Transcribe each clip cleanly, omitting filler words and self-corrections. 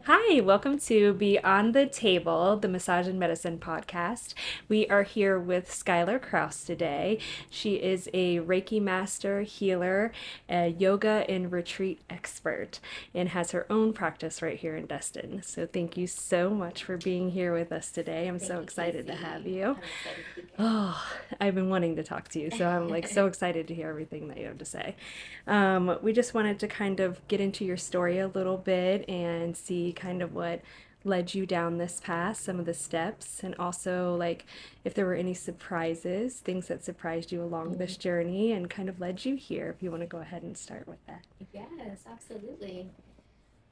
Hi, welcome to Beyond the Table, the Massage and Medicine podcast. We are here with Schuyler Kraus today. She is a Reiki master, healer, a yoga and retreat expert, and has her own practice right here in Destin. So thank you so much for being here with us today. I'm Thank so you, excited to have Casey. you. I'm excited to be Oh, I've been wanting to talk to you, so I'm like here. so excited to hear everything that you have to say. We just wanted to kind of get into your story a little bit and see kind of what led you down this path, some of the steps, and also like if there were any surprises, things that surprised you along this journey and kind of led you here. If you want to go ahead and start with that. Yes, absolutely.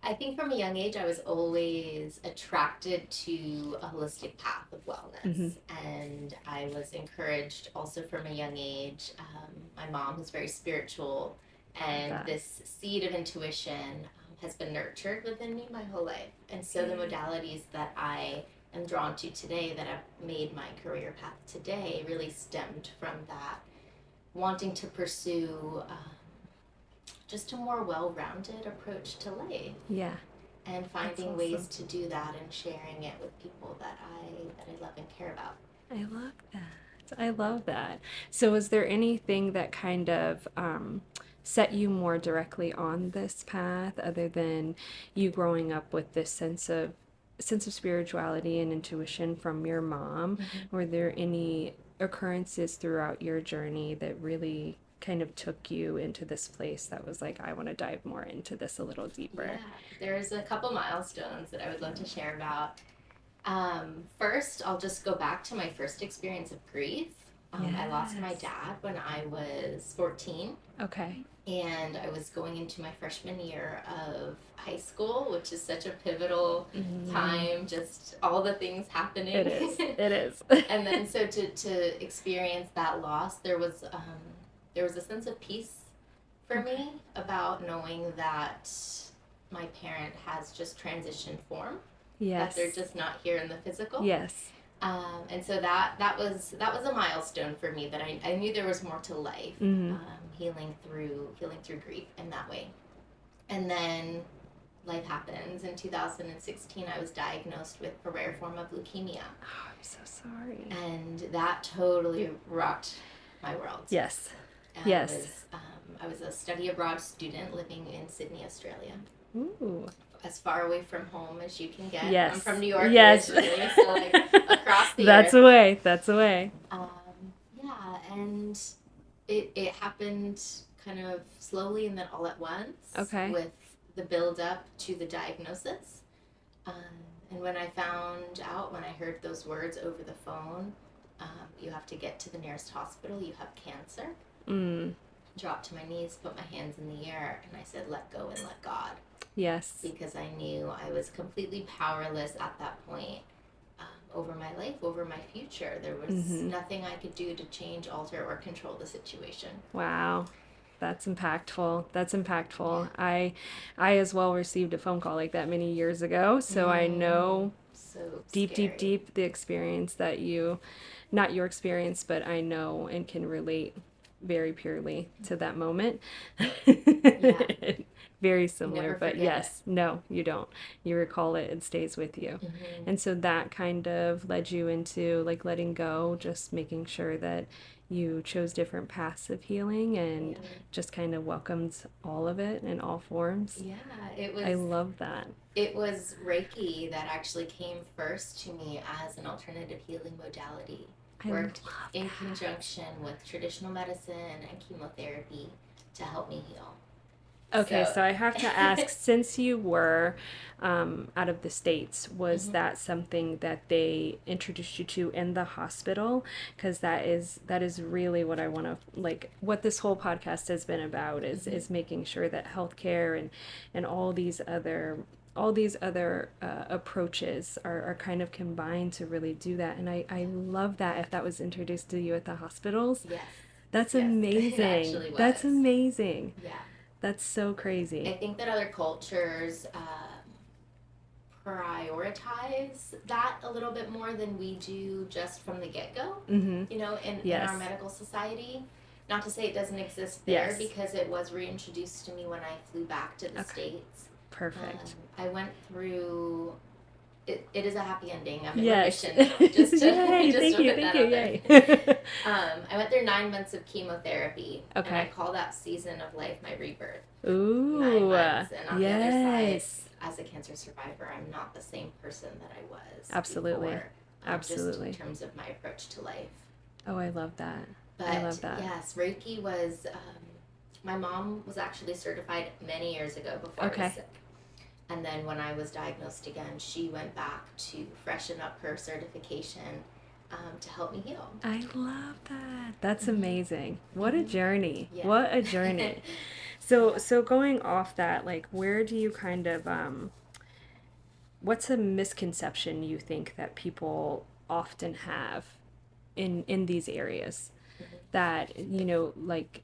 I think from a young age, I was always attracted to a holistic path of Mm-hmm. wellness. And I was encouraged also from a young age. My mom is very spiritual, Love and that. this seed of intuition has been nurtured within me my whole life. And so the modalities that I am drawn to today, that I've made my career path today, really stemmed from that wanting to pursue just a more well-rounded approach to life Yeah, and that's finding awesome. ways to do that and sharing it with people that I love and care about. I love that. I love that. So, is there anything that kind of set you more directly on this path, other than you growing up with this sense of spirituality and intuition from your mom? Were there any occurrences throughout your journey that really kind of took you into this place that was like, I want to dive more into this a little Yeah, deeper? there's a couple milestones that I would love to share about. First, I'll just go back to my first experience of grief. I lost my Yes. dad when I was 14, Okay. and I was going into my freshman year of high school, which is such a pivotal Mm, time, just all the things it happening. is. It is. And then so to experience that loss, there was a sense of peace for Okay. me about knowing that my parent has just transitioned form, that they're Yes. just not here in the physical. Yes. And so that was a milestone for me, that I knew there was more to life, Mm-hmm. healing through grief in that way. And then life happens. In 2016, I was diagnosed with a rare form of leukemia, Oh, I'm so sorry. and that totally rocked my world. Yes. I Yes. was I was a study abroad student living in Sydney, Australia, Ooh. as far away from home as you can get. I'm Yes. from New York Yes. originally, so like across the That's earth. a way. That's a way. Yeah, and it happened kind of slowly and then all at once, Okay. with the build up to the diagnosis. Um, and when I found out, when I heard those words over the phone, you have to get to the nearest hospital, you have cancer, Mm. dropped to my knees, put my hands in the air, and I said, let go and let God. Yes. Because I knew I was completely powerless at that point, over my life, over my future. There was Mm-hmm. nothing I could do to change, alter, or control the situation. Wow. That's impactful. That's Yeah. impactful. I as well received a phone call like that many years ago, so I know So deep, deep, scary. deep the experience that you, not your experience, but I know and can relate very purely to that moment. Yeah. Very You similar, never but forget it. yes, no, you don't. You recall it, it stays with you. And so that kind of led you into like letting go, just making sure that you chose different paths of healing and Yeah. just kind of welcomed all of it in all forms. Yeah. It I was love that. it was Reiki that actually came first to me as an alternative healing modality. I love Worked in that. conjunction with traditional medicine and chemotherapy to help me heal. Okay, So, so I have to ask, since you were out of the States, was mhm, that something that they introduced you to in the hospital? Because that is really what I want to like. What this whole podcast has been about is mhm, making sure that healthcare and all these other approaches are kind of combined to really do that. And I love that if that was introduced to you at the hospitals. yes, That's yes, it amazing. actually That's was. amazing. Yeah. That's so I crazy. think that other cultures prioritize that a little bit more than we do just from the get go, Mm-hmm. in our Yes. medical society. Not to say it doesn't exist there, Yes. because it was reintroduced to me when I flew back to the Okay. States. Perfect. I went through it is a happy ending. I'm in Yes. remission now. Just to Yay, just thank to you, put thank that you, out yay. there. I went through 9 months of chemotherapy, and I Okay. call that season of life my rebirth. Nine Ooh, months, and on the other side, yes. as a cancer survivor, I'm not the same person that I was Absolutely. before. Just in Absolutely. terms of my approach to life. Oh, I love that. I But love that. yes, Reiki was. My mom was actually certified many years ago before I was Okay. sick. And then when I was diagnosed again, she went back to freshen up her certification to help me heal. I love that. That's Mm-hmm. amazing. What a Mm-hmm. journey. Yeah. What a journey. So Yeah. so going off that, like where do you kind of what's a misconception you think that people often have in these areas? Mm-hmm. That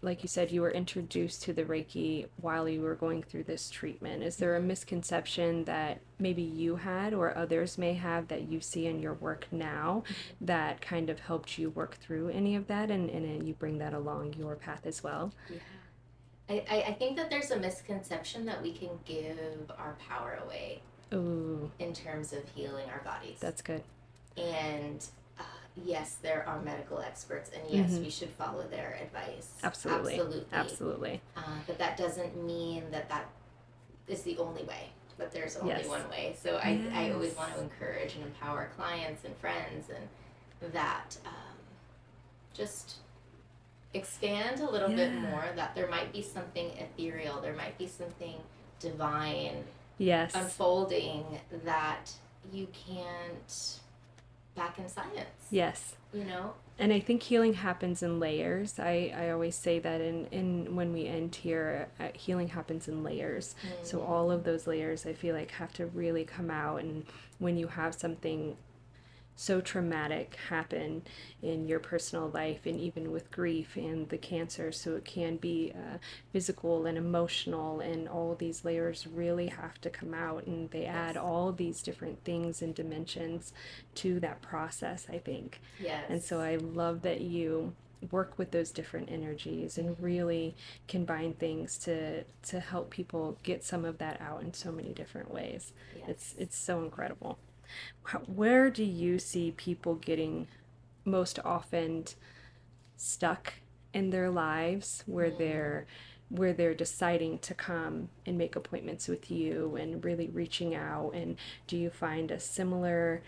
like you said, you were introduced to the Reiki while you were going through this treatment. Is there a Mm-hmm. misconception that maybe you had or others may have that you see in your work now Mm-hmm. that kind of helped you work through any of that, and you bring that along your path as well? Yeah. I think that there's a misconception that we can give our power away Ooh, in terms of healing our bodies. that's good. And yes, there are medical experts, and yes, Mm-hmm. we should follow their advice. Absolutely. Absolutely. Absolutely. But that doesn't mean that that is the only way, but there's only Yes. one way. So I always Yes. want to encourage and empower clients and friends and that just expand a little bit Yeah. more, that there might be something ethereal, there might be something divine Yes. unfolding that you can't back in science, Yes. you know? And I think healing happens in layers. I always say that in when we end here, healing happens in layers. So Mm-hmm. all of those layers I feel like have to really come out. And when you have something so traumatic happen in your personal life, and even with grief and the cancer, so it can be physical and emotional, and all these layers really have to come out, and they add Yes. all these different things and dimensions to that process, I think. Yes. And so I love that you work with those different energies and Mm-hmm. really combine things to help people get some of that out in so many different ways. Yes. It's so incredible. Where do you see people getting most often stuck in their lives, where they're deciding to come and make appointments with you and really reaching out? And do you find a similar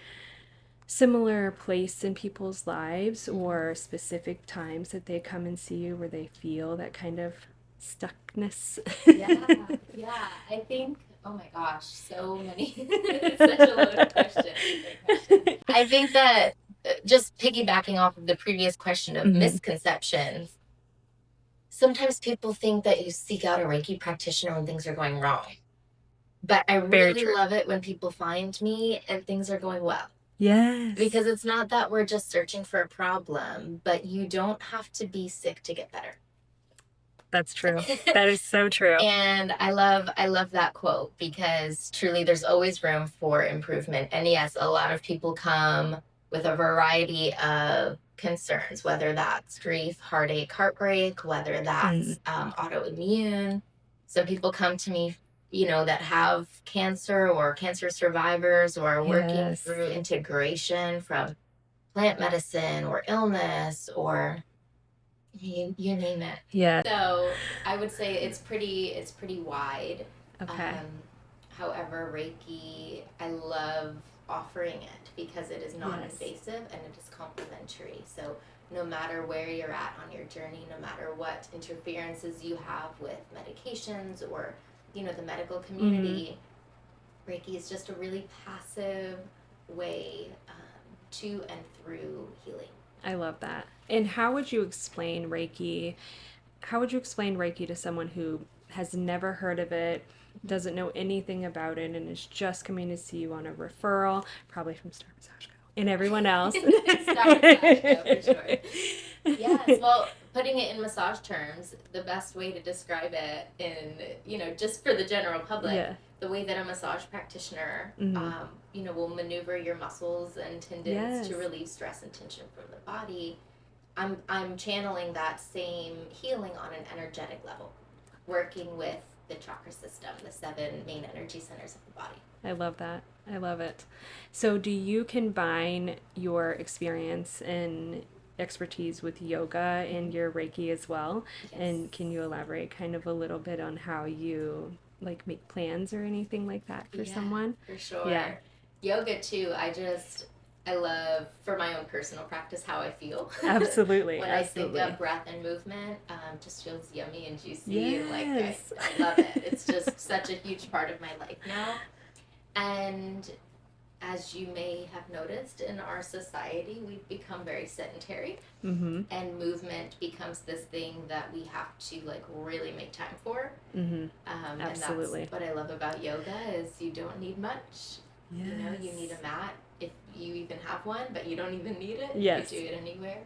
place in people's lives, or specific times that they come and see you where they feel that kind of stuckness? Yeah, yeah. I think, oh my gosh, so many. It's such a loaded question. Great question. I think that just piggybacking off of the previous question of Mhm. misconceptions, sometimes people think that you seek out a Reiki practitioner when things are going wrong. But I Very really true. love it when people find me and things are going well. Yes. Because it's not that we're just searching for a problem, but you don't have to be sick to get better. That's true. That is so true. And I love that quote, because truly there's always room for improvement. And yes, a lot of people come with a variety of concerns, whether that's grief, heartache, heartbreak, whether that's autoimmune. Some people come to me, that have cancer or cancer survivors, or are working Yes. through integration from plant medicine or illness, or you name it. Yeah. So I would say it's pretty wide. Okay. However, Reiki, I love offering it because it is non-invasive and it is complementary. So no matter where you're at on your journey, no matter what interferences you have with medications or the medical community, Reiki is just a really passive way to and through healing. I love that. And how would you explain Reiki? How would you explain Reiki to someone who has never heard of it, doesn't know anything about it, and is just coming to see you on a referral, probably from Star Massage Co. And everyone else? Star Massage Co, for sure. Yes, well, putting it in massage terms, the best way to describe it just for the general public, Yeah. the way that a massage practitioner, Mhm. will maneuver your muscles and tendons Yes. to relieve stress and tension from the body. I'm channeling that same healing on an energetic level, working with the chakra system, the 7 main energy centers of the body. I love that. I love it. So, do you combine your experience and expertise with yoga and your Reiki as well? Yes. And can you elaborate kind of a little bit on how you like make plans or anything like that for someone? For sure. Yeah. Yoga too. I love, for my own personal practice, how I feel. Absolutely. When Absolutely. I think of breath and movement, just feels yummy and juicy. Yes. I love it. It's just such a huge part of my life now. And as you may have noticed, in our society, we've become very sedentary. Mm-hmm. And movement becomes this thing that we have to like really make time for. Mm-hmm. Absolutely. And that's what I love about yoga is you don't need much. Yes. You know, you need a mat if you even have one, but you don't even need it. Yes. You can do it anywhere.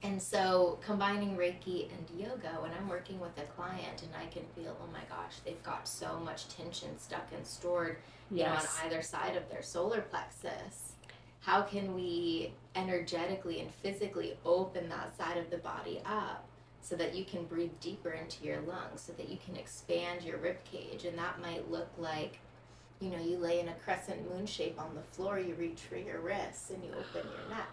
And so combining Reiki and yoga, when I'm working with a client and I can feel, oh my gosh, they've got so much tension stuck and stored, you know, on either side of their solar plexus. How can we energetically and physically open that side of the body up so that you can breathe deeper into your lungs, so that you can expand your rib cage? And that might look like, you know, you lay in a crescent moon shape on the floor, you reach for your wrists and you open your neck.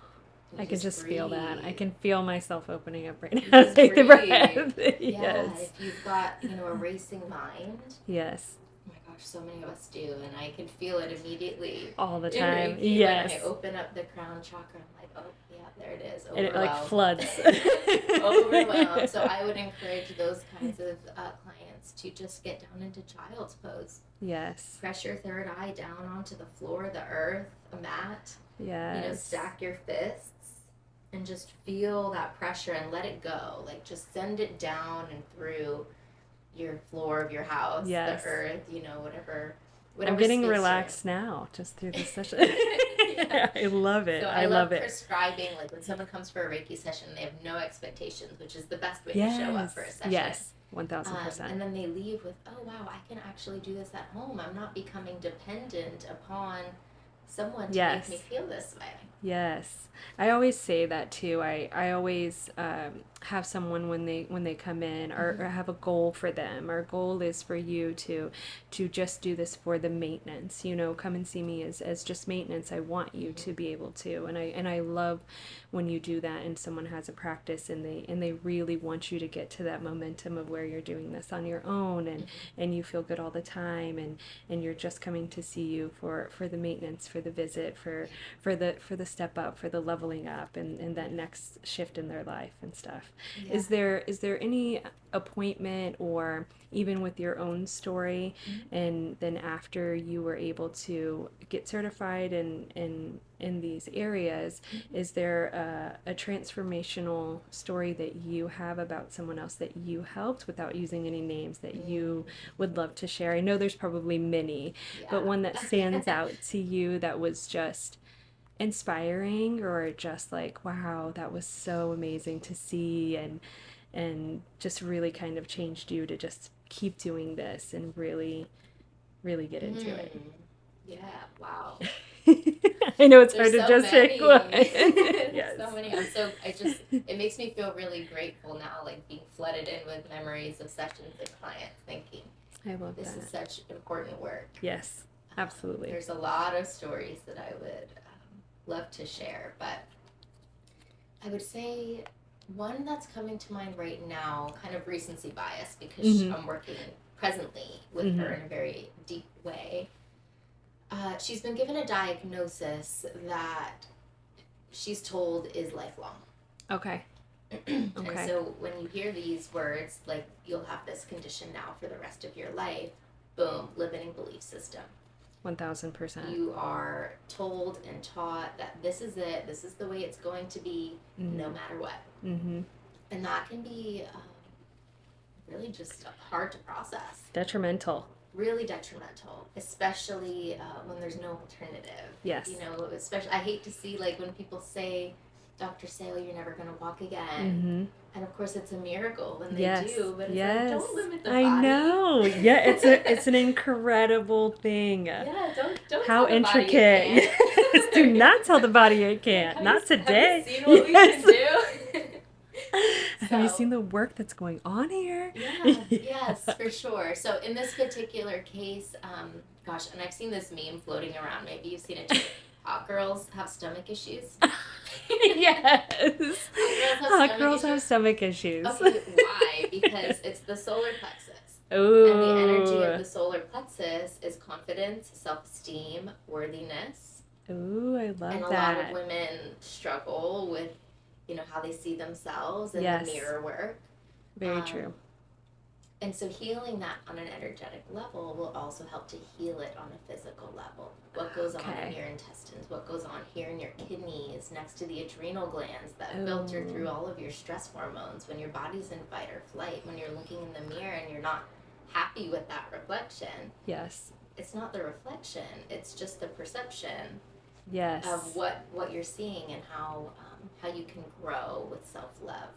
I can just feel that. I can feel myself opening up right now. Just Take the breathe. breath. Yeah, Yes. if you've got, you know, a racing mind. Yes. Oh my gosh, so many of us do, and I can feel it immediately. All the time. Reiki, Yes. When I open up the crown chakra, I'm like, oh yeah, there it is. And it like floods. Overwhelmed. So I would encourage those kinds of clients to just get down into child's pose. Yes. Press your third eye down onto the floor, the earth, a mat. Yes. You know, stack your fists and just feel that pressure and let it go. Like just send it down and through your floor of your house, yes. the earth, you know, whatever I'm getting relaxed now just through this session. Yeah, I love it. So I love it. Prescribing, like when someone comes for a Reiki session, they have no expectations, which is the best way to show up for a session. Yes, 1,000%. And then they leave with, oh wow, I can actually do this at home. I'm not becoming dependent upon someone to make me feel this way. Yes. I always say that too. I always have someone when they come in or have a goal for them. Our goal is for you to just do this for the maintenance. You know, come and see me as just maintenance. I want you to be able to. And I love when you do that and someone has a practice and they really want you to get to that momentum of where you're doing this on your own and you feel good all the time and you're just coming to see you for the maintenance, for the visit, for the step up, for the leveling up and that next shift in their life and stuff. Yeah. Is there any appointment or even with your own story and then after you were able to get certified in these areas, is there a transformational story that you have about someone else that you helped without using any names that you would love to share? I know there's probably many, but one that stands out to you that was just inspiring or just like, wow, that was so amazing to see and just really kind of changed you to just keep doing this and really, really get into it. Yeah, wow. I know it's There's hard to just pick one. Yes. So many. It makes me feel really grateful now, like being flooded in with memories of sessions and clients thinking, I love this that. is such important work. Yes, absolutely. There's a lot of stories that I would love to share, but I would say one that's coming to mind right now, kind of recency bias because I'm working presently with her in a very deep way. She's been given a diagnosis that she's told is lifelong. Okay. And so when you hear these words, like you'll have this condition now for the rest of your life, boom, limiting belief system. 1,000%. You are told and taught that this is it, this is the way it's going to be, no matter what. And that can be really just hard to process. Detrimental. Really detrimental, especially when there's no alternative. Yes. You know, especially, I hate to see, like, when people say, doctors say, oh, you're never going to walk again. And of course, it's a miracle when they do, but it's like, don't limit the body. I know. Yeah, it's an incredible thing. Yeah, don't how tell intricate. The body it Yes. Do not tell the body it can't. Not today. Have you seen what we can do? Have you So seen the work that's going on here? yeah, Yeah. yes, for sure. So in this particular case, gosh, and I've seen this meme floating around. Maybe you've seen it too. Hot girls have stomach issues. Yes. Hot girls have Hot stomach girls have issues. stomach issues. Okay, why? Because it's the solar plexus. And the energy of Ooh. the solar plexus is confidence, self esteem, worthiness. Ooh, I And love a lot of that. women struggle with, how they see themselves and the Yes, mirror work. very Um, true. and so healing that on an energetic level will also help to heal it on a physical level. What goes on in Okay. your intestines, what goes on here in your kidneys, next to the adrenal glands that filter Oh, through all of your stress hormones when your body's in fight or flight, when you're looking in the mirror and you're not happy with that reflection. yes. It's not the reflection, it's just the perception of Yes. what you're seeing and how you can grow with self-love.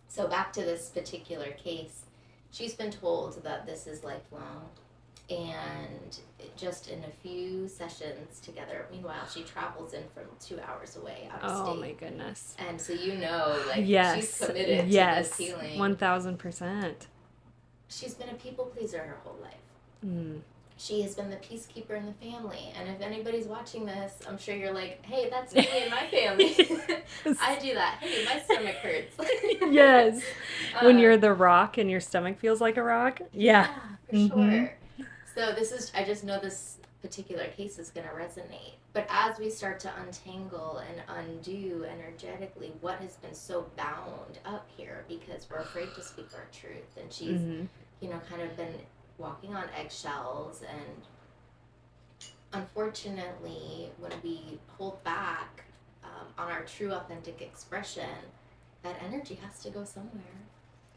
So back to this particular case, she's been told that this is lifelong, and just in a few sessions together. Meanwhile, she travels in from 2 hours away out of Oh my state, goodness. and so like she's Yes. committed to this Yes. healing. 1000%. She's been a people pleaser her whole life. Mm. She has been the peacekeeper in the family. And if anybody's watching this, I'm sure you're like, hey, that's me and my family. I do that. Hey, my stomach hurts. Yes. When um, you're the rock and your stomach feels like a rock. Yeah. yeah, for Mm-hmm. sure. So I just know this particular case is going to resonate. But as we start to untangle and undo energetically what has been so bound up here because we're afraid to speak our truth, and she's, Mm-hmm. kind of been walking on eggshells, and unfortunately, when we hold back on our true authentic expression, that energy has to go somewhere.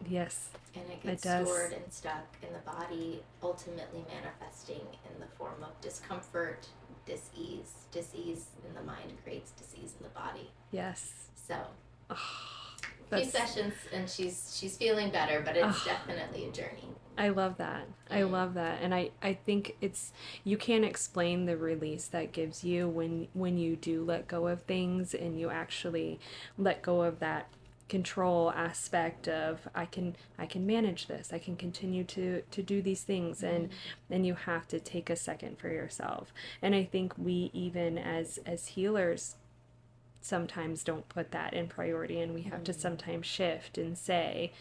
Yes, And it it gets does. stored and stuck in the body, ultimately manifesting in the form of discomfort, dis-ease. Dis-ease in the mind creates dis-ease in the body. Yes. So, Oh, a few that's. sessions and she's feeling better, but it's Oh, definitely a journey. I love that. I Mm. love that. And I think it's you can't explain the release that gives you when you do let go of things and you actually let go of that control aspect of I can manage this. I can continue to do these things, and you have to take a second for yourself. And I think we even as healers sometimes don't put that in priority, and we have to sometimes shift and say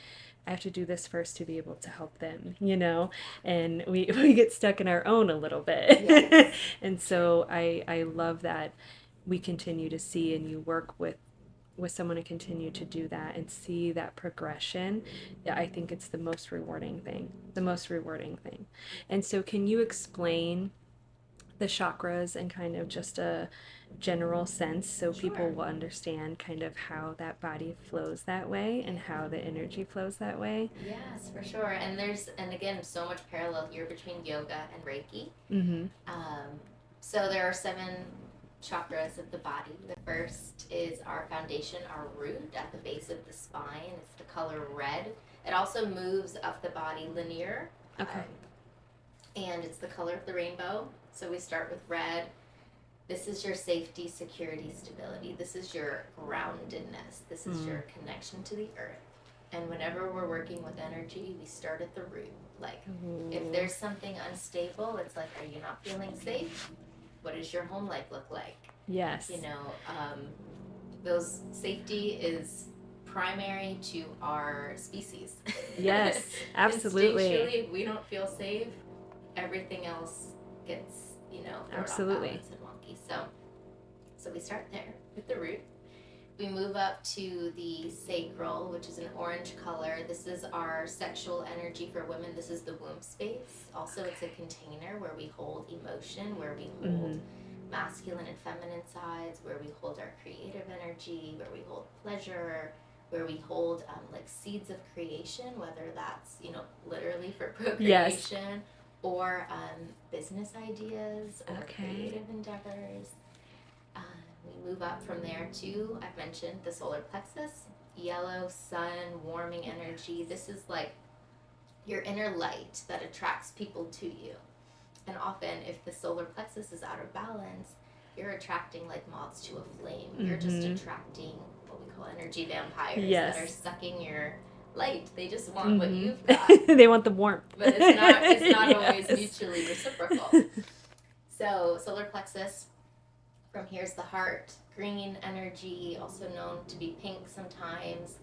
I have to do this first to be able to help them, and we get stuck in our own a little bit. Yes. And True. so I love that we continue to see, and you work with someone to continue to do that and see that progression. Yeah, I think it's the most rewarding thing, and so can you explain the chakras in kind of just a general sense so people Sure. will understand kind of how that body flows that way and how the energy flows that way? Yes, for sure. And again, so much parallel here between yoga and Reiki. Mm-hmm. Um, so there are 7 chakras of the body. The first is our foundation, our root at the base of the spine. It's the color red. It also moves up the body linear. Okay. And it's the color of the rainbow. So we start with red. This is your safety, security, stability. This is your groundedness. This is your connection to the earth. And whenever we're working with energy, we start at the root. Like, if there's something unstable, it's like, are you not feeling safe? What does your home life look like? Yes. Those safety is primary to our species. Yes, absolutely. Instinctually, if we don't feel safe, everything else gets, thrown off Absolutely. balance and wonky. So we start there with the root. We move up to the sacral, which is an orange color. This is our sexual energy for women. This is the womb space. Also, it's a container where we hold emotion, where we hold masculine and feminine sides, where we hold our creative energy, where we hold pleasure, where we hold like seeds of creation, whether that's, literally for procreation, or business ideas or creative endeavors. We move up from there to, I've mentioned the solar plexus, yellow sun, warming energy. This is like your inner light that attracts people to you. And often, if the solar plexus is out of balance, you're attracting like moths to a flame. You're just Mm-hmm. attracting what we call energy vampires that are Yes. sucking your light. They just want what you've got. Mm-hmm. They want the warmth. But it's not always Yes. mutually reciprocal. So solar plexus, from here's the heart, green energy, also known to be pink sometimes.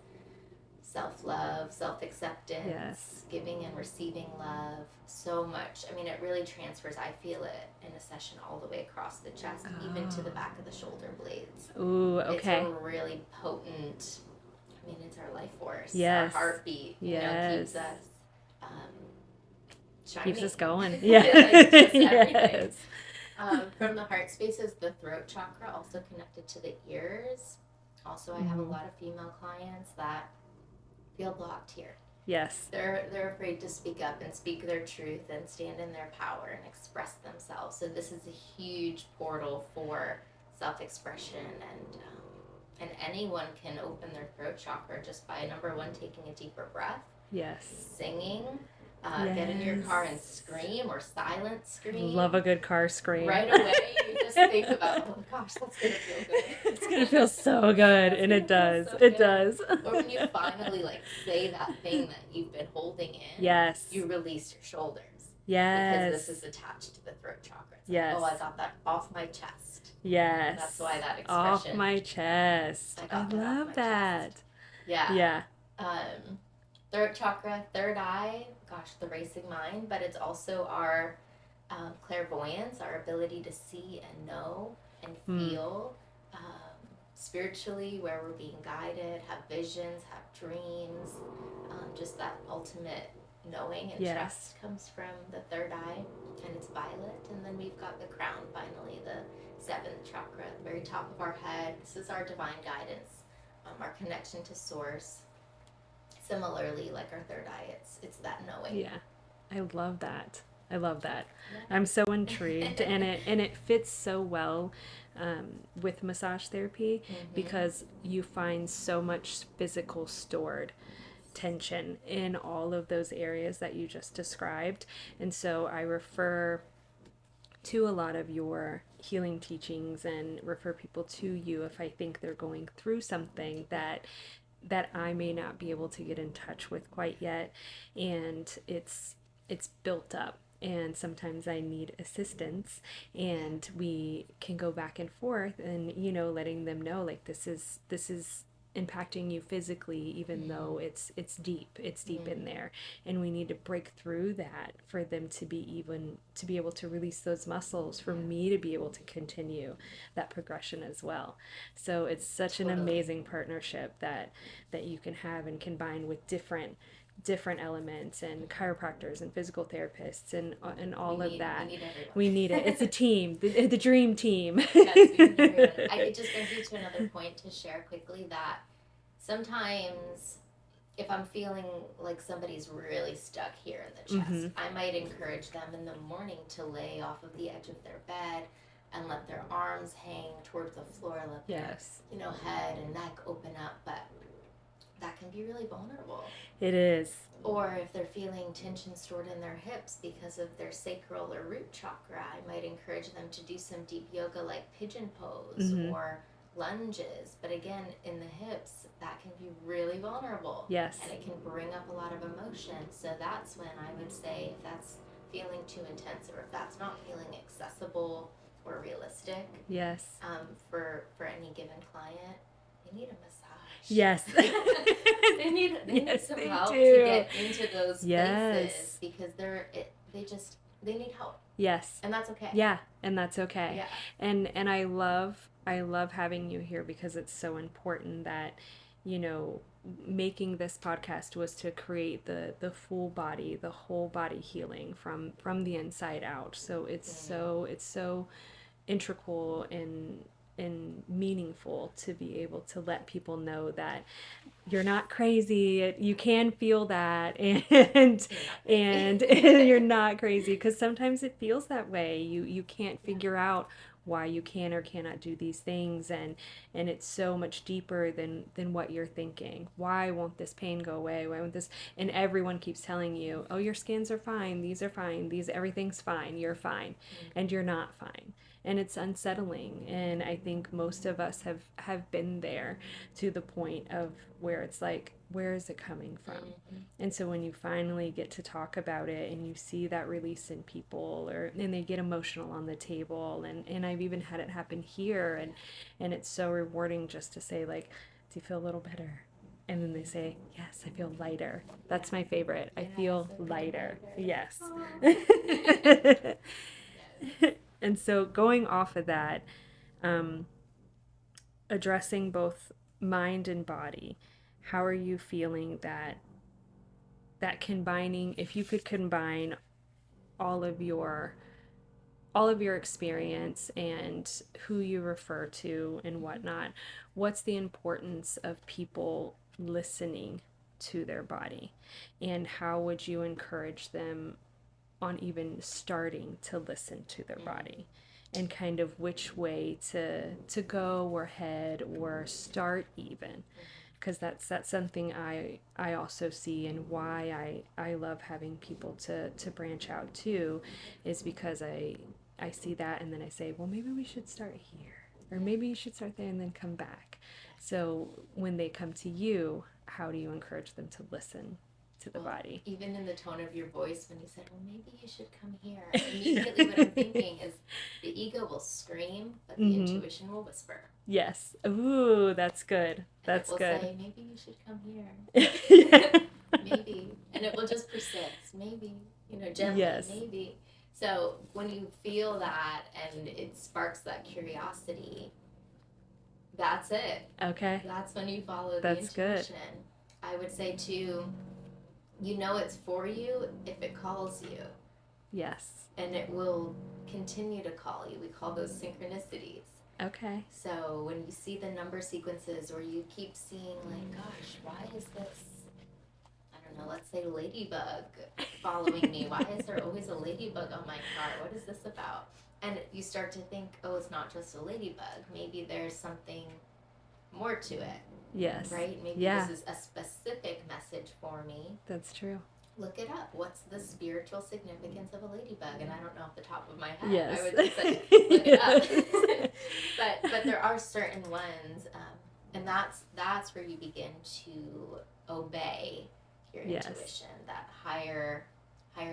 Self love, self acceptance, Yes. giving and receiving love, so much. I mean, it really transfers. I feel it in a session all the way across the chest, even to the back of the shoulder blades. Ooh, It's okay. a really potent, I mean, it's our life force, Yes. our heartbeat, Yes. keeps us shining. Keeps us going. Yeah. Like just everything. Yes. From the heart spaces, the throat chakra also connected to the ears. Also, I have a lot of female clients that feel blocked here. Yes. They're afraid to speak up and speak their truth and stand in their power and express themselves. So this is a huge portal for self-expression, and anyone can open their throat chakra just by, number one, taking a deeper breath, Yes. singing, get in your car and scream, or silent scream. Love a good car scream. Right away, you just think about, oh gosh, that's gonna feel good. It's gonna feel so good, and it does. So it does. Or when you finally like say that thing that you've been holding in, yes, you release your shoulders. Yes. Because this is attached to the throat chakra. It's yes. Like, oh, I got that off my chest. Yes. That's why that expression. Off my chest. I love that. Chest. Yeah. Yeah. Throat chakra, third eye, gosh, the racing mind, but it's also our clairvoyance, our ability to see and know and feel spiritually, where we're being guided, have visions, have dreams, just that ultimate knowing and trust comes from the third eye, and it's violet. And then we've got the crown, finally, the seventh chakra, at the very top of our head. This is our divine guidance, our connection to source. Similarly, like our third eye, it's that knowing. Yeah, I love that. I love that. Yeah. I'm so intrigued, and it fits so well with massage therapy because you find so much physical stored tension in all of those areas that you just described. And so I refer to a lot of your healing teachings and refer people to you if I think they're going through something that I may not be able to get in touch with quite yet, and it's built up, and sometimes I need assistance, and we can go back and forth, and letting them know like this is impacting you physically, even though it's deep in there, and we need to break through that for them to be able to release those muscles, for me to be able to continue that progression as well. So it's such an amazing partnership that you can have and combine with different elements, and chiropractors and physical therapists and all of that. We need it. It's a team, the dream team. Yes, we need everyone. It just brings me to another point to share quickly, that sometimes if I'm feeling like somebody's really stuck here in the chest, I might encourage them in the morning to lay off of the edge of their bed and let their arms hang towards the floor, let their head and neck open up, but that can be really vulnerable. It is. Or if they're feeling tension stored in their hips because of their sacral or root chakra, I might encourage them to do some deep yoga like pigeon pose or lunges. But again, in the hips, that can be really vulnerable. Yes. And it can bring up a lot of emotion. So that's when I would say, if that's feeling too intense, or if that's not feeling accessible or realistic, yes, for any given client, they need a massage. Yes. they need some help to get into those places, because they need help. Yes. And that's okay. Yeah, and that's okay. Yeah. And I love having you here, because it's so important that, making this podcast was to create the full body, the whole body healing from the inside out. So it's so integral and meaningful to be able to let people know that you're not crazy. You can feel that, and you're not crazy, because sometimes it feels that way. You can't figure out why you can or cannot do these things, and it's so much deeper than what you're thinking. Why won't this pain go away? Why won't this? And everyone keeps telling you, oh, your scans are fine, these are fine, everything's fine, you're fine, and you're not fine. and it's unsettling. And I think most of us have been there, to the point of where it's like, where is it coming from? Mm-hmm. And so when you finally get to talk about it and you see that release in people, or and they get emotional on the table, and I've even had it happen here, and it's so rewarding just to say, like, do you feel a little better? And then they say, yes, I feel lighter. That's my favorite. I Yes, feel I feel lighter. lighter. Yes. Oh. Yes. And so going off of that, um, addressing both mind and body, how are you feeling that combining, if you could combine all of your experience and who you refer to and whatnot, what's the importance of people listening to their body, and how would you encourage them on even starting to listen to their body, and kind of which way to go or head or start even, because that's something I also see, and why I love having people to branch out too, is because I see that, and then I say, well, maybe we should start here, or maybe you should start there and then come back. So when they come to you, how do you encourage them to listen to the Well, body? even in the tone of your voice when you said, well, maybe you should come here, immediately what I'm thinking is the ego will scream, but the Mm-hmm. intuition will whisper. Yes. Ooh, that's good. And That's it will good. say, maybe you should come here. Maybe. And it will just persist. Maybe. Gently. Yes. Maybe. So when you feel that and it sparks that curiosity, that's it. Okay. That's when you follow the That's good. intuition. I would say too, it's for you if it calls you. Yes. And it will continue to call you. We call those synchronicities. Okay. So when you see the number sequences, or you keep seeing, like, gosh, why is this, I don't know, let's say ladybug following me? Why is there always a ladybug on my car? What is this about? And you start to think, oh, it's not just a ladybug. Maybe there's something more to it. Yes. Right? Maybe this is a specific message for me. That's true. Look it up. What's the spiritual significance of a ladybug? And I don't know off the top of my head. Yes. I would just say, look it up. but there are certain ones, and that's where you begin to obey your intuition, that higher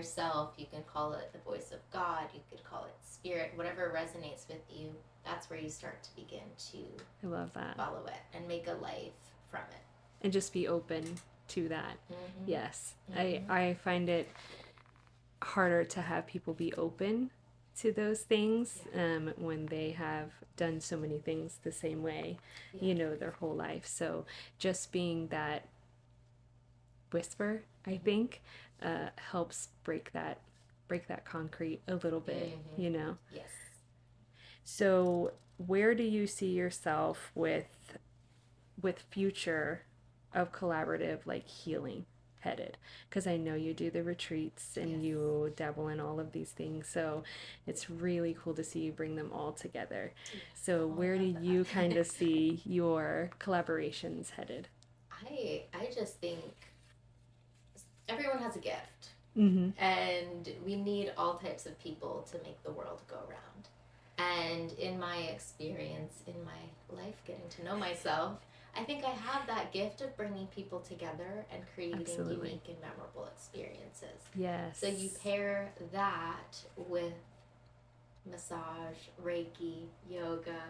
self. You can call it the voice of God. You could call it spirit. Whatever resonates with you. That's where you start to begin to I love that. Follow it and make a life from it. And just be open to that. Mm-hmm. Yes. Mm-hmm. I find it harder to have people be open to those things when they have done so many things the same way, their whole life. So just being that whisper, I think, helps break that concrete a little bit, Yes. So where do you see yourself with future of collaborative, like, healing headed? Because I know you do the retreats and you dabble in all of these things, so it's really cool to see you bring them all together. So where do you kind of see your collaborations headed? I just think everyone has a gift. Mm-hmm. And we need all types of people to make the world go round. And in my experience, in my life, getting to know myself, I think I have that gift of bringing people together and creating unique and memorable experiences. Yes. So you pair that with massage, Reiki, yoga,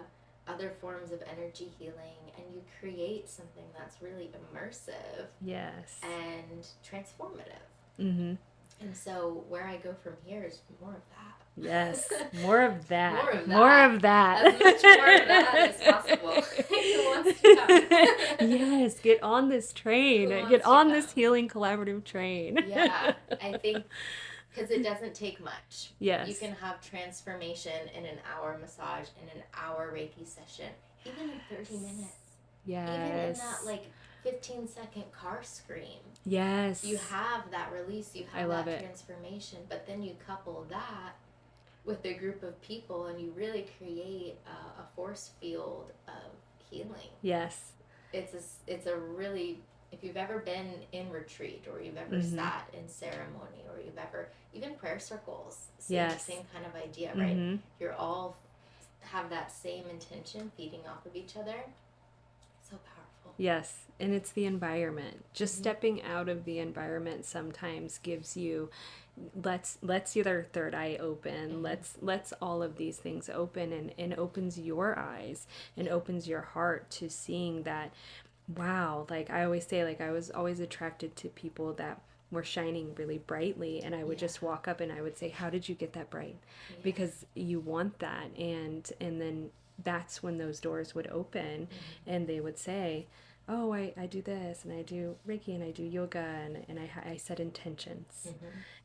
other forms of energy healing, and you create something that's really immersive. Yes. And transformative. Mm-hmm. And so where I go from here is more of that. Yes, more of that. More of that. More of that. As much more of that as possible. Who wants to come? Yes, get on this train. Get on this healing collaborative train. Yeah, I think because it doesn't take much. Yes. You can have transformation in an hour massage, in an hour Reiki session, even in 30 minutes. Yes. Even in that 15-second car scream. Yes. You have that release, you have that it. transformation, but then you couple that with a group of people and you really create a force field of healing. Yes. It's a really, if you've ever been in retreat or you've ever sat in ceremony or you've ever, even prayer circles, same kind of idea, right? You're all have that same intention feeding off of each other. So powerful. Yes, and it's the environment. Just stepping out of the environment sometimes gives you lets your third eye open. Let's all of these things open, and opens your eyes and opens your heart to seeing that, wow, like I always say, like I was always attracted to people that were shining really brightly, and I would just walk up and I would say, how did you get that bright? Because you want that. And then that's when those doors would open, and they would say, oh, I do this, and I do Reiki, and I do yoga, and I set intentions.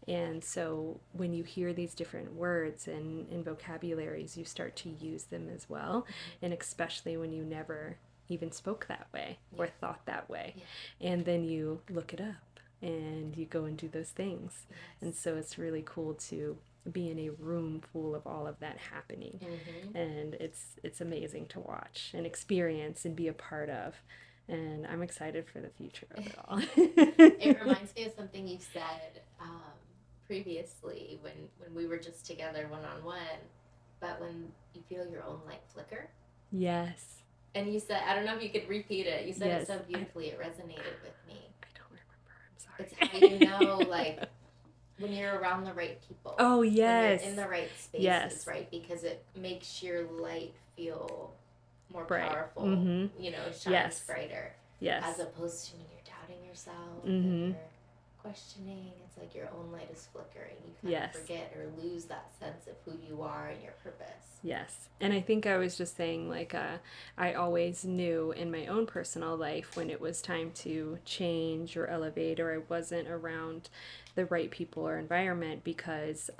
And so when you hear these different words and vocabularies, you start to use them as well. And especially when you never even spoke that way or thought that way. And then you look it up and you go and do those things. And so it's really cool to be in a room full of all of that happening. And it's amazing to watch and experience and be a part of. And I'm excited for the future of it all. It reminds me of something you said previously when we were just together one-on-one, but when you feel your own light flicker. Yes. And you said, I don't know if you could repeat it. You said Yes. it so beautifully. It resonated with me. I don't remember. I'm sorry. It's how you know, like, when you're around the right people. Oh, yes. When you're in the right spaces, Yes. right? Because it makes your light feel more Bright. powerful. You know, shines Yes. brighter. Yes. As opposed to when you're doubting yourself Mhm. and you're questioning, it's like your own light is flickering. You kind Yes. of forget or lose that sense of who you are and your purpose. Yes. And I think I was just saying, like, I always knew in my own personal life when it was time to change or elevate, or I wasn't around the right people or environment, because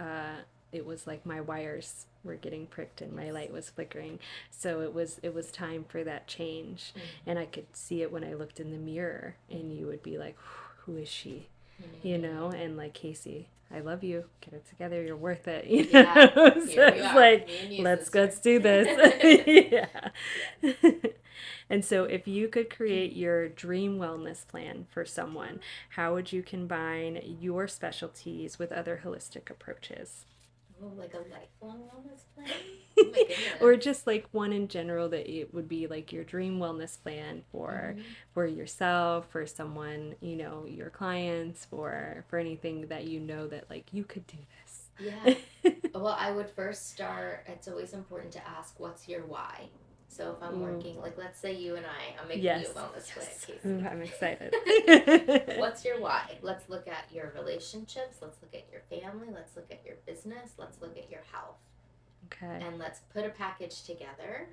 it was like my wires were getting pricked and my light was flickering. So it was time for that change. And I could see it when I looked in the mirror, and you would be like, who is she? You know, and like, Casey, I love you. Get it together. You're worth it. You know? Yeah, So here we it's are. like, Me and you, let's sister. do this. Yeah. And so if you could create your dream wellness plan for someone, how would you combine your specialties with other holistic approaches? Oh, like a lifelong wellness plan? Oh my goodness. Or just like one in general, that it would be like your dream wellness plan for yourself, for someone, you know, your clients, for anything that you know that like you could do this. Yeah. Well, I would first start, it's always important to ask, what's your why? So if I'm working, like let's say you and I'm making you a wellness plan, Casey. Ooh, I'm excited. What's your why? Let's look at your relationships. Let's look at your family. Let's look at your business. Let's look at your health. Okay. And let's put a package together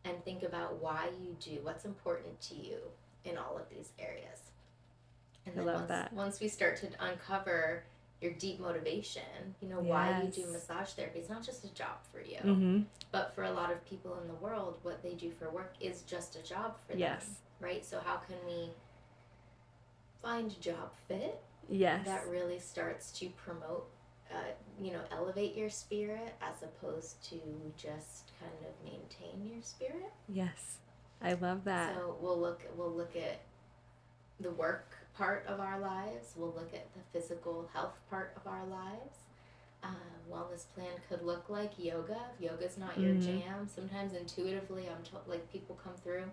and think about why you do, what's important to you in all of these areas. And then once we start to uncover your deep motivation, you know, why you do massage therapy. It's not just a job for you, but for a lot of people in the world, what they do for work is just a job for them, right? So how can we find job fit that really starts to promote, you know, elevate your spirit as opposed to just kind of maintain your spirit? Yes, I love that. So we'll look at the work part of our lives. We'll look at the physical health part of our lives. Wellness plan could look like yoga. If yoga's not your jam, sometimes intuitively I'm told, like, people come through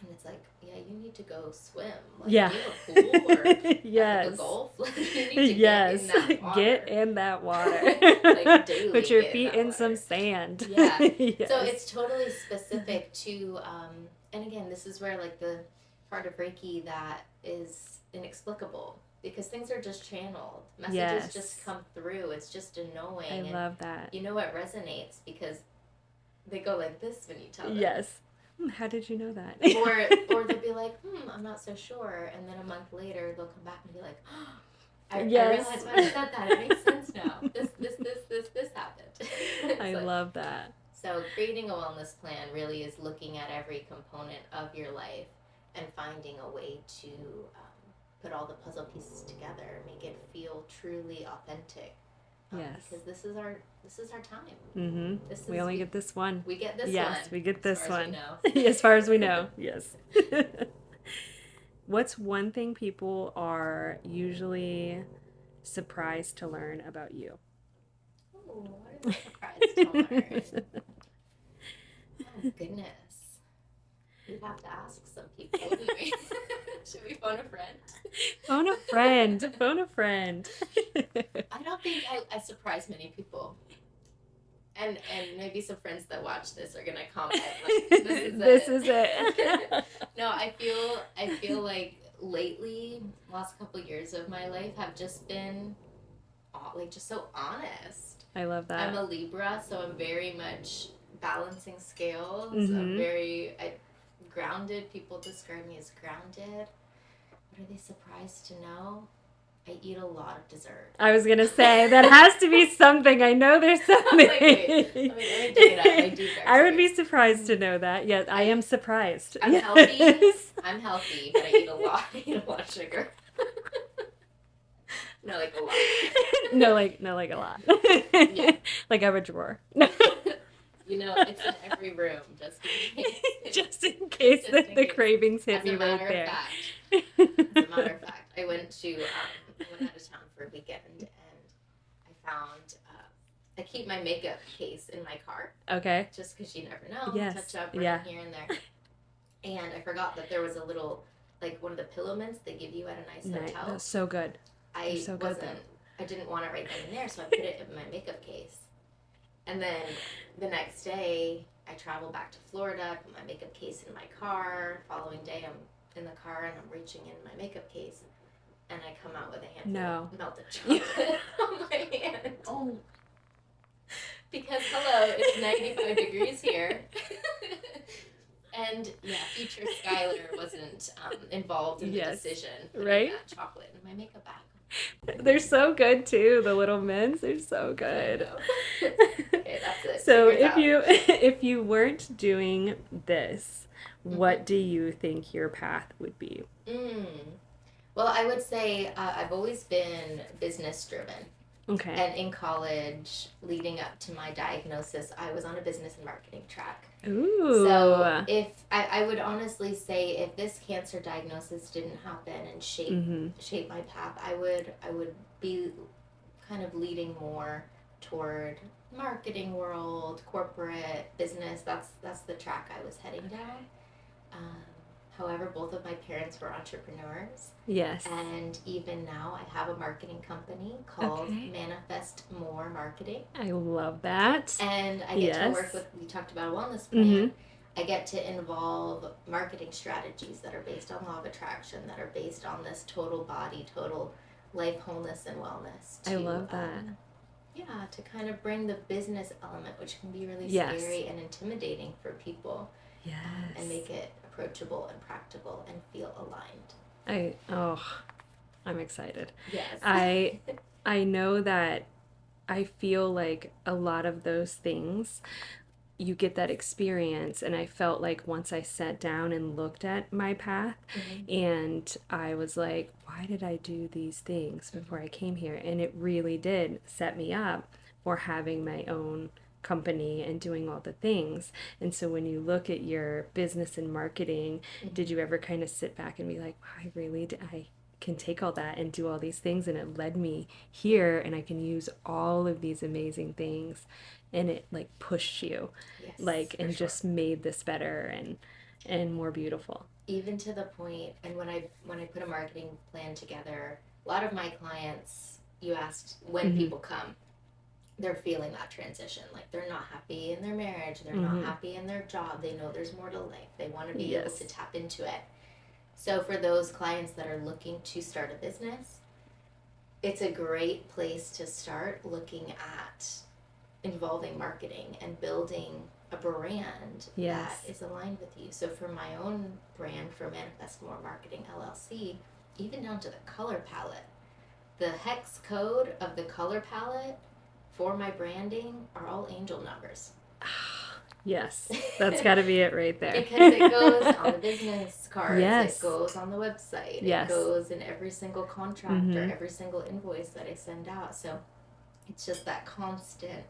and it's like, yeah, you need to go swim. Like, do you have a pool or a golf? Like, you need to get in that water. Get in that water. Like, daily. Put your feet in some sand. Yeah. So it's totally specific to, and again, this is where like the part of Reiki that is inexplicable, because things are just channeled. Messages just come through. It's just a knowing. I love that. You know, it resonates because they go like this when you tell them. Yes. How did you know that? or they'll be like, I'm not so sure. And then a month later, they'll come back and be like, I realized why I said that. It makes sense now. This happened. I love that. So creating a wellness plan really is looking at every component of your life and finding a way to put all the puzzle pieces together, make it feel truly authentic. Because this is our time. We only get this one. We get this one. Yes, we get this one. As far as we know. Yes. What's one thing people are usually surprised to learn about you? Ooh, what are they surprised to learn? Goodness. We'd have to ask some people, wouldn't we? Should we phone a friend? Phone a friend. Phone a friend. I don't think I surprise many people. And maybe some friends that watch this are gonna comment like, this is This it. is it. No, I feel like lately, last couple years of my life have just been like just so honest. I love that. I'm a Libra, so I'm very much balancing scales. I'm Mm-hmm. very grounded. People describe me as grounded. What are they surprised to know? I eat a lot of dessert. I was gonna say that has to be something. I know there's something. Like, wait, let me dig it up. I do. I would be surprised to know that. Yes, I am surprised. I'm healthy. I'm healthy, but I eat a lot. I eat a lot of sugar. No, like a lot. no, like a lot. Yeah. Like I have a drawer. You know, it's in every room, just in case. Just in case Just in the case. cravings hit As me a right matter there. of fact, as a matter of fact, I went out of town for a weekend, and I found I keep my makeup case in my car, Okay. just because you never know, Yes. touch up Yeah. here and there. And I forgot that there was a little, like one of the pillow mints they give you at a nice hotel. That's so good. I so good, though. I didn't want it right then and there, so I put it in my makeup case. And then the next day, I travel back to Florida, put my makeup case in my car. Following day, I'm in the car and I'm reaching in my makeup case, and I come out with a handful of melted chocolate on my hand. Oh. Because, hello, it's 95 degrees here. And, yeah, future Schuyler wasn't involved in the decision. Putting that chocolate in my makeup bag. They're so good too. The little mints, they're so good. Okay, that's it. So if you weren't doing this, what do you think your path would be? Well, I would say I've always been business driven. Okay. And in college, leading up to my diagnosis, I was on a business and marketing track. Ooh. So if I would honestly say if this cancer diagnosis didn't happen and shape my path, I would be kind of leading more toward marketing world, corporate business. That's the track I was heading down. However, both of my parents were entrepreneurs. Yes. And even now, I have a marketing company called Manifest More Marketing. I love that. And I get to work with, we talked about a wellness plan. I get to involve marketing strategies that are based on law of attraction, that are based on this total body, total life wholeness and wellness. I love that. Yeah, to kind of bring the business element, which can be really scary and intimidating for people. Yes. And make it approachable and practical and feel aligned. I'm excited. Yes. I know that I feel like a lot of those things you get that experience, and I felt like once I sat down and looked at my path and I was like, why did I do these things before I came here? And it really did set me up for having my own company and doing all the things. And so when you look at your business and marketing, did you ever kind of sit back and be like, wow, I can take all that and do all these things, and it led me here, and I can use all of these amazing things, and it like pushed you, and just made this better and more beautiful. Even to the point, and when I put a marketing plan together, a lot of my clients, you asked when people come, they're feeling that transition. Like they're not happy in their marriage, they're not happy in their job, they know there's more to life, they want to be able to tap into it. So for those clients that are looking to start a business, it's a great place to start looking at involving marketing and building a brand that is aligned with you. So for my own brand, for Manifest More Marketing LLC, even down to the color palette, the hex code of the color palette for my branding are all angel numbers. Yes, that's got to be it right there. Because it goes on the business cards, it goes on the website, it goes in every single contract or every single invoice that I send out. So it's just that constant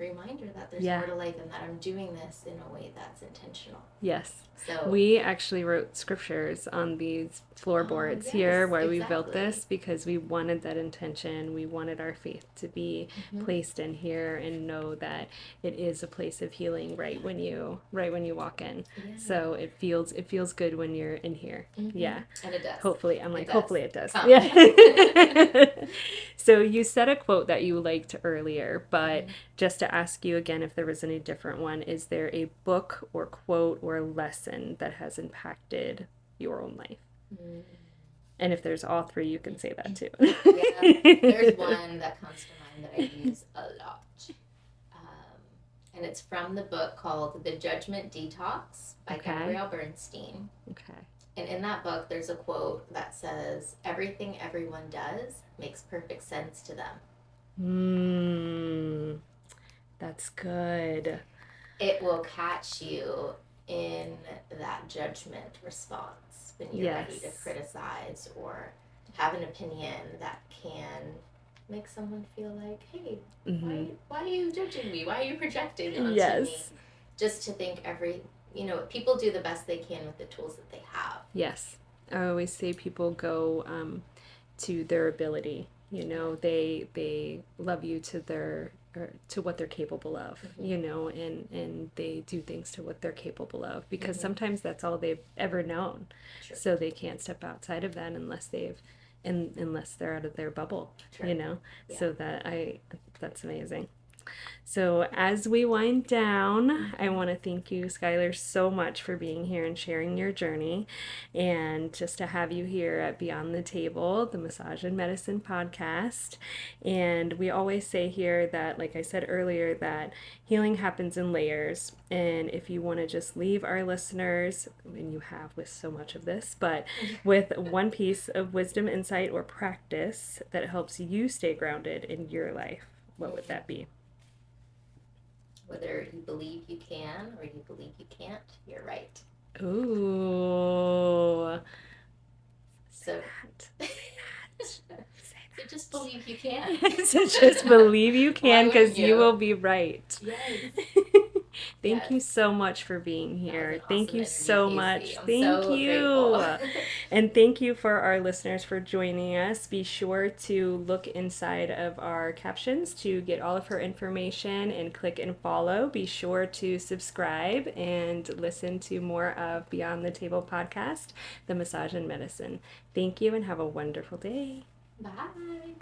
reminder that there's Yeah. more to life and that I'm doing this in a way that's intentional. Yes. So We actually wrote scriptures on these floorboards here yes, while we built exactly. this because we wanted that intention. We wanted our faith to be placed in here and know that it is a place of healing right when you walk in. Yeah. So it feels good when you're in here. Yeah. And it does. Hopefully, I'm It like, does. hopefully it does. Come. Yeah. So you said a quote that you liked earlier, but just to ask you again if there was any different one, is there a book or quote or lesson that has impacted your own life? And if there's all three, you can say that too. Yeah, there's one that comes to mind that I use a lot. And it's from the book called The Judgment Detox by Gabrielle Bernstein. Okay. And in that book, there's a quote that says, "Everything everyone does makes perfect sense to them." That's good. It will catch you in that judgment response when you're ready to criticize or have an opinion that can make someone feel like, hey, why are you judging me? Why are you projecting onto me? Just to think people do the best they can with the tools that they have. Yes. I always say people go to their ability. They love you to what they're capable of, and they do things to what they're capable of because sometimes that's all they've ever known. True. So they can't step outside of that unless they're out of their bubble. True. Yeah. So that's amazing. So as we wind down, I want to thank you, Schuyler, so much for being here and sharing your journey, and just to have you here at Beyond the Table, the Massage and Medicine podcast. And we always say here that, like I said earlier, that healing happens in layers. And if you want to just leave our listeners, and you have with so much of this, but with one piece of wisdom, insight, or practice that helps you stay grounded in your life, what would that be? Whether you believe you can or you believe you can't, you're right. Ooh. So just believe you can. So just believe you can because you will be right. Yes. Thank you so much for being here. Thank you so much. I'm Thank so you. grateful. And thank you for our listeners for joining us. Be sure to look inside of our captions to get all of her information and click and follow. Be sure to subscribe and listen to more of Beyond the Table podcast, the Massage and Medicine. Thank you and have a wonderful day. Bye.